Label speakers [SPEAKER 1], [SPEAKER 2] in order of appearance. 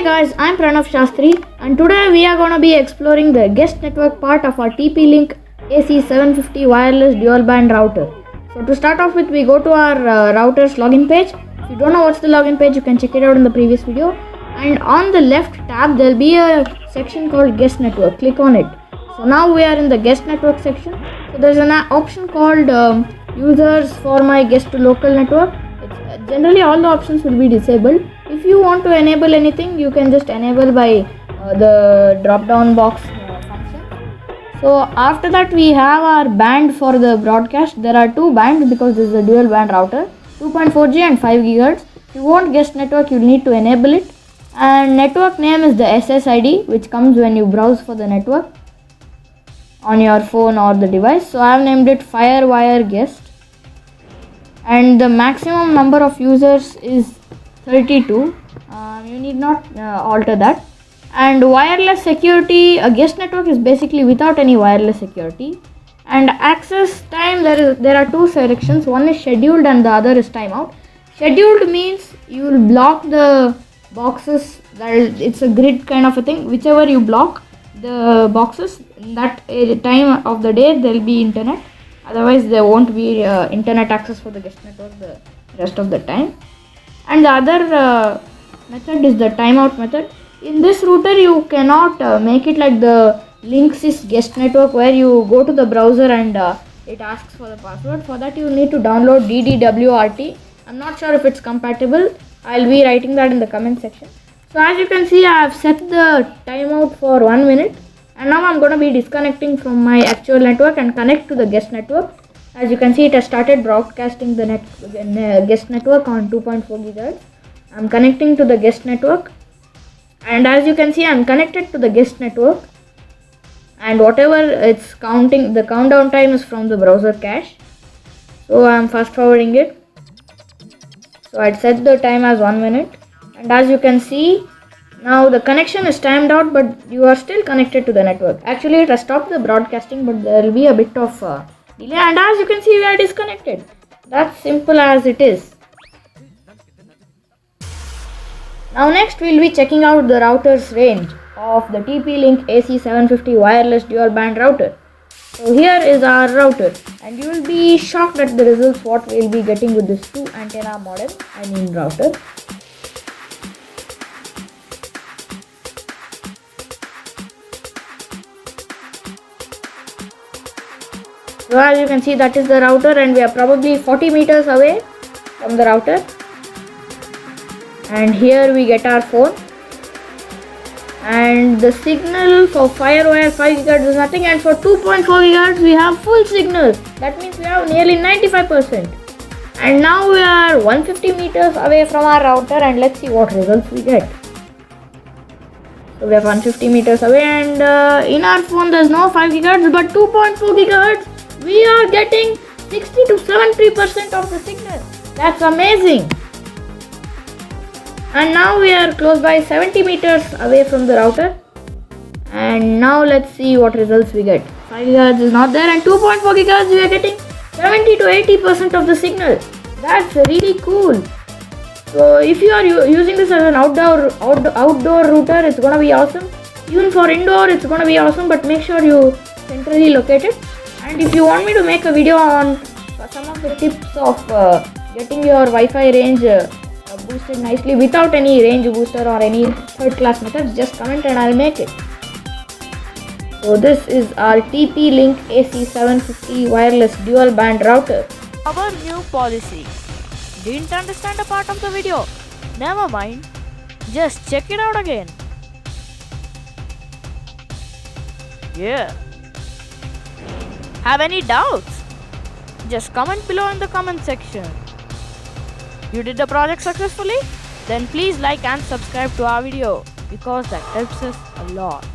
[SPEAKER 1] Hey guys, I'm Pranav Shastri and today we are going to be exploring the guest network part of our TP-Link AC750 wireless dual band router. So to start off with, we go to our router's login page. If you don't know what's the login page, you can check it out in the previous video. And on the left tab, there'll be a section called guest network. Click on it. So now we are in the guest network section. So there's an option called users for my guest to local network. Generally all the options will be disabled. If you want to enable anything, you can just enable by the drop down box function. So after that we have our band for the broadcast. There are two bands because this is a dual band router, 2.4G and 5 GHz. If you want guest network, you need to enable it. And network name is the SSID, which comes when you browse for the network on your phone or the device. So I have named it Firewire Guest. And the maximum number of users is 32. You need not alter that. And wireless security, a guest network is basically without any wireless security. And access time, there are two selections. One is scheduled and the other is timeout. Scheduled means you will block the boxes. It's a grid kind of a thing. Whichever you block the boxes, that time of the day there will be internet. Otherwise there won't be internet access for the guest network the rest of the time. And the other method is the timeout method. In this router you cannot make it like the Linksys guest network where you go to the browser and it asks for the password. For that you need to download DDWRT. I'm not sure if it's compatible. I'll be writing that in the comment section. So as you can see, I have set the timeout for 1 minute. And now I'm going to be disconnecting from my actual network and connect to the guest network. As you can see, it has started broadcasting the guest network on 2.4 GHz. I'm connecting to the guest network. And as you can see, I'm connected to the guest network. And whatever it's counting, the countdown time is from the browser cache. So I'm fast forwarding it. So I'd set the time as 1 minute. And as you can see, now the connection is timed out, but you are still connected to the network. Actually, it has stopped the broadcasting, but there will be a bit of delay. And as you can see, we are disconnected. That's simple as it is. Now next, we'll be checking out the router's range of the TP-Link AC750 wireless dual band router. So here is our router, and you will be shocked at the results what we'll be getting with this 2 antenna modem, router. So as you can see, that is the router and we are probably 40 meters away from the router. And here we get our phone. And the signal for Firewire 5 GHz is nothing, and for 2.4 GHz we have full signal. That means we have nearly 95%. And now we are 150 meters away from our router and let's see what results we get. So we are 150 meters away and in our phone there's no 5 GHz but 2.4 GHz. We are getting 60 to 70% of the signal. That's amazing. And now we are close by 70 meters away from the router. And now let's see what results we get. 5 GHz is not there and 2.4 GHz we are getting 70 to 80% of the signal. That's really cool. So if you are using this as an outdoor router, it's gonna be awesome. Even for indoor, it's gonna be awesome, but make sure you centrally locate it. And if you want me to make a video on some of the tips of getting your Wi-Fi range boosted nicely without any range booster or any third class methods, just comment and I'll make it. So this is our TP-Link AC750 wireless dual band router.
[SPEAKER 2] Our new policy. Didn't understand a part of the video? Never mind. Just check it out again. Yeah. Have any doubts? Just comment below in the comment section. You did the project successfully? Then please like and subscribe to our video because that helps us a lot.